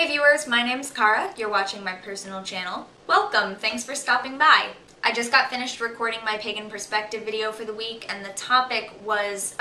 viewers, my name's Kara. You're watching my personal channel. Welcome! Thanks for stopping by. I just got finished recording my Pagan Perspective video for the week, and the topic was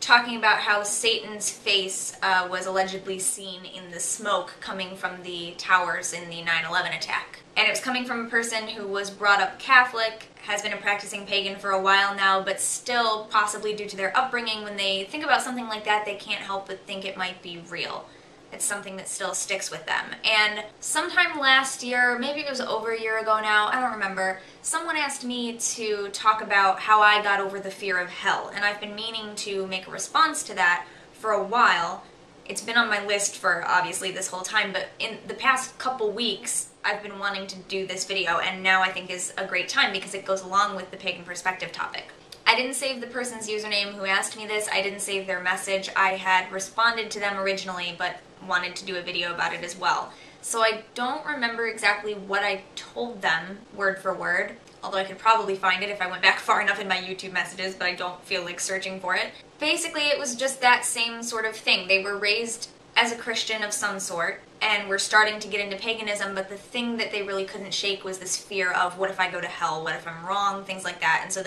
talking about how Satan's face was allegedly seen in the smoke coming from the towers in the 9/11 attack. And it was coming from a person who was brought up Catholic, has been a practicing pagan for a while now, but still, possibly due to their upbringing, when they think about something like that, they can't help but think it might be real. It's something that still sticks with them. And sometime last year, maybe it was over a year ago now, I don't remember, someone asked me to talk about how I got over the fear of hell. And I've been meaning to make a response to that for a while. It's been on my list for, obviously, this whole time, but in the past couple weeks, I've been wanting to do this video, and now I think is a great time because it goes along with the Pagan Perspective topic. I didn't save the person's username who asked me this. I didn't save their message. I had responded to them originally, but wanted to do a video about it as well. So I don't remember exactly what I told them, word for word, although I could probably find it if I went back far enough in my YouTube messages, but I don't feel like searching for it. Basically, it was just that same sort of thing. They were raised as a Christian of some sort, and were starting to get into paganism, but the thing that they really couldn't shake was this fear of, what if I go to hell, what if I'm wrong, things like that. And so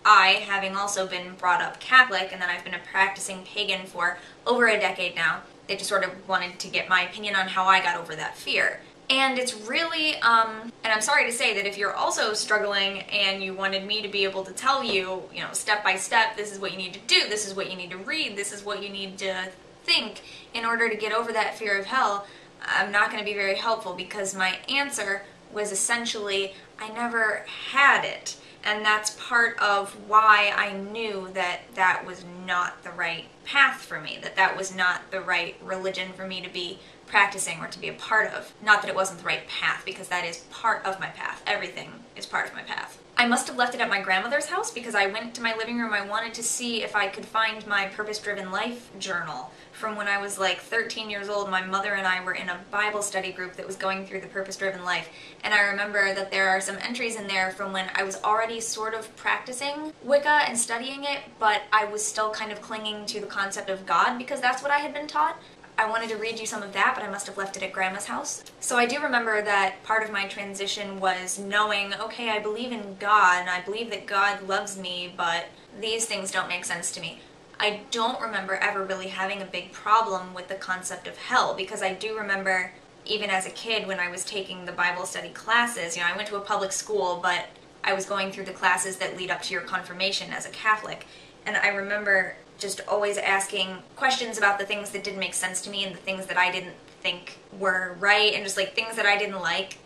I, having also been brought up Catholic, and then I've been a practicing pagan for over a decade now, they just sort of wanted to get my opinion on how I got over that fear. And it's really, and I'm sorry to say that if you're also struggling and you wanted me to be able to tell you, step by step, this is what you need to do, this is what you need to read, this is what you need to think in order to get over that fear of hell, I'm not going to be very helpful, because my answer was essentially, I never had it. And that's part of why I knew that that was not the right path for me, that that was not the right religion for me to be practicing or to be a part of. Not that it wasn't the right path, because that is part of my path. Everything is part of my path. I must have left it at my grandmother's house, because I went to my living room. I wanted to see if I could find my Purpose-Driven Life journal from when I was like 13 years old. My mother and I were in a Bible study group that was going through the Purpose-Driven Life, and I remember that there are some entries in there from when I was already sort of practicing Wicca and studying it, but I was still kind of clinging to the concept of God because that's what I had been taught. I wanted to read you some of that, but I must have left it at Grandma's house. So I do remember that part of my transition was knowing, okay, I believe in God, and I believe that God loves me, but these things don't make sense to me. I don't remember ever really having a big problem with the concept of hell, because I do remember, even as a kid, when I was taking the Bible study classes, I went to a public school, but I was going through the classes that lead up to your confirmation as a Catholic, and I remember just always asking questions about the things that didn't make sense to me and the things that I didn't think were right, and just like things that I didn't like,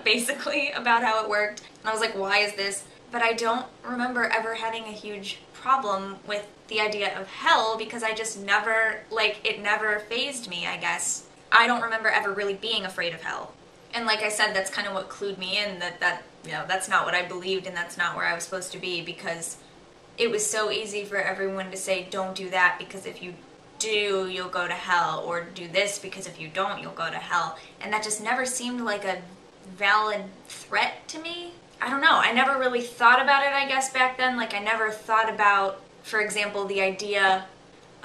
basically, about how it worked. And I was like, why is this? But I don't remember ever having a huge problem with the idea of hell, because I just never, it never fazed me, I guess. I don't remember ever really being afraid of hell. And like I said, that's kind of what clued me in, that's not what I believed, and that's not where I was supposed to be, because it was so easy for everyone to say, don't do that, because if you do, you'll go to hell, or do this, because if you don't, you'll go to hell. And that just never seemed like a valid threat to me. I don't know, I never really thought about it, I guess, back then. I never thought about, for example, the idea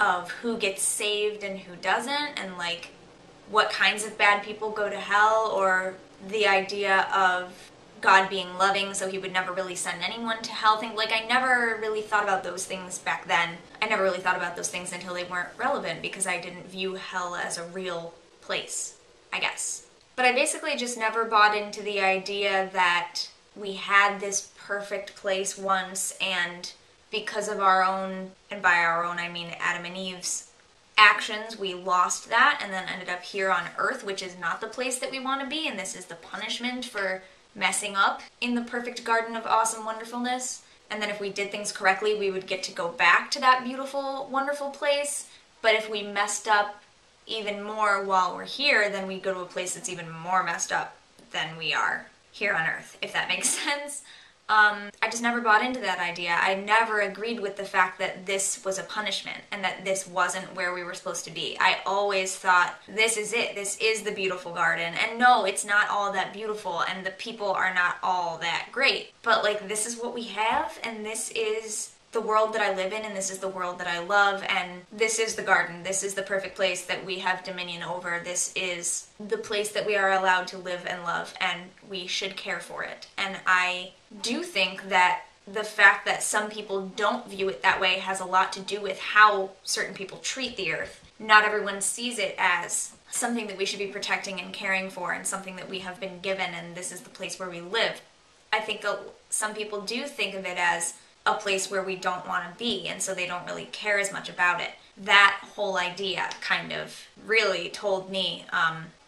of who gets saved and who doesn't, and what kinds of bad people go to hell, or the idea of God being loving, so he would never really send anyone to hell. I never really thought about those things back then. I never really thought about those things until they weren't relevant, because I didn't view hell as a real place, I guess. But I basically just never bought into the idea that we had this perfect place once, and because of our own, and by our own I mean Adam and Eve's actions, we lost that and then ended up here on Earth, which is not the place that we want to be, and this is the punishment for messing up in the perfect garden of awesome wonderfulness. And then if we did things correctly, we would get to go back to that beautiful, wonderful place. But if we messed up even more while we're here, then we go to a place that's even more messed up than we are here on Earth, if that makes sense. I just never bought into that idea. I never agreed with the fact that this was a punishment and that this wasn't where we were supposed to be. I always thought, this is it, this is the beautiful garden, and no, it's not all that beautiful, and the people are not all that great, but this is what we have, and this is the world that I live in, and this is the world that I love, and this is the garden. This is the perfect place that we have dominion over. This is the place that we are allowed to live and love, and we should care for it. And I do think that the fact that some people don't view it that way has a lot to do with how certain people treat the earth. Not everyone sees it as something that we should be protecting and caring for, and something that we have been given, and this is the place where we live. I think some people do think of it as a place where we don't want to be, and so they don't really care as much about it. That whole idea kind of really told me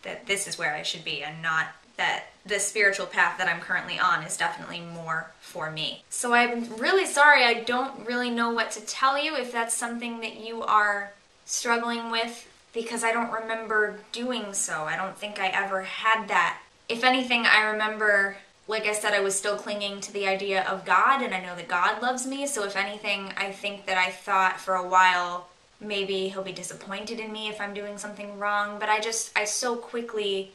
that this is where I should be, and not that the spiritual path that I'm currently on is definitely more for me. So I'm really sorry, I don't really know what to tell you if that's something that you are struggling with, because I don't remember doing so. I don't think I ever had that. If anything, I remember, like I said, I was still clinging to the idea of God, and I know that God loves me, so if anything, I think that I thought for a while, maybe he'll be disappointed in me if I'm doing something wrong, but I so quickly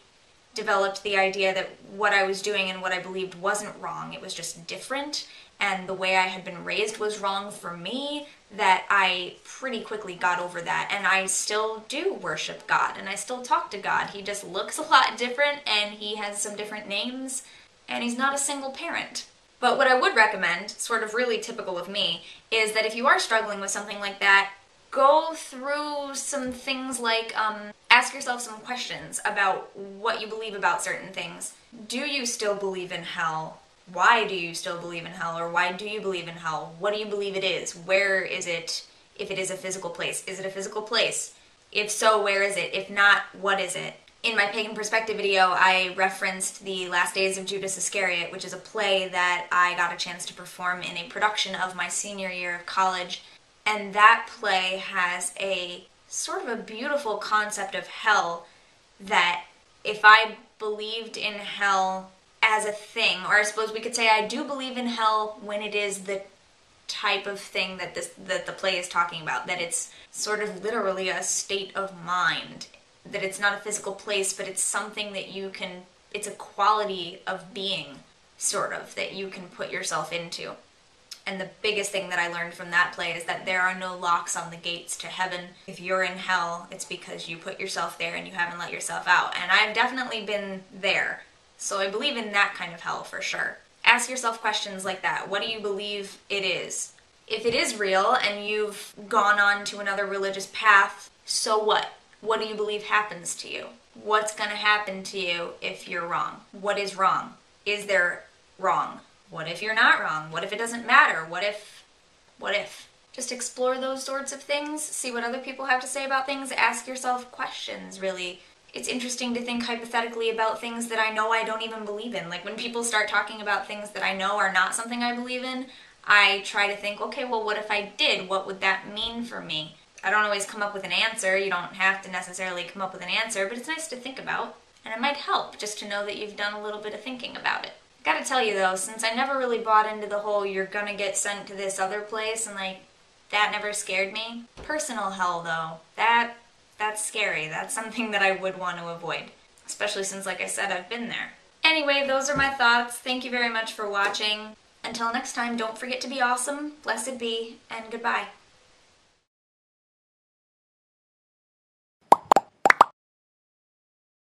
developed the idea that what I was doing and what I believed wasn't wrong. It was just different, and the way I had been raised was wrong for me, that I pretty quickly got over that. And I still do worship God, and I still talk to God. He just looks a lot different, and he has some different names, and he's not a single parent. But what I would recommend, sort of really typical of me, is that if you are struggling with something like that, go through some things like ask yourself some questions about what you believe about certain things. Do you still believe in hell? Why do you still believe in hell? Or why do you believe in hell? What do you believe it is? Where is it? If it is a physical place, is it a physical place? If so, where is it? If not, what is it? In my Pagan Perspective video, I referenced The Last Days of Judas Iscariot, which is a play that I got a chance to perform in a production of my senior year of college. And that play has a sort of a beautiful concept of hell, that if I believed in hell as a thing, or I suppose we could say I do believe in hell when it is the type of thing that the play is talking about, that it's sort of literally a state of mind, that it's not a physical place, but it's something that you can, it's a quality of being, sort of, that you can put yourself into. And the biggest thing that I learned from that play is that there are no locks on the gates to heaven. If you're in hell, it's because you put yourself there and you haven't let yourself out. And I've definitely been there. So I believe in that kind of hell for sure. Ask yourself questions like that. What do you believe it is? If it is real and you've gone on to another religious path, so what? What do you believe happens to you? What's going to happen to you if you're wrong? What is wrong? Is there wrong? What if you're not wrong? What if it doesn't matter? What if? Just explore those sorts of things, see what other people have to say about things, ask yourself questions, really. It's interesting to think hypothetically about things that I know I don't even believe in. Like when people start talking about things that I know are not something I believe in, I try to think, okay, well, what if I did? What would that mean for me? I don't always come up with an answer. You don't have to necessarily come up with an answer, but it's nice to think about. And it might help just to know that you've done a little bit of thinking about it. Gotta tell you though, since I never really bought into the whole you're gonna get sent to this other place, and like, that never scared me. Personal hell though, that's scary. That's something that I would want to avoid. Especially since, like I said, I've been there. Anyway, those are my thoughts. Thank you very much for watching. Until next time, don't forget to be awesome, blessed be, and goodbye.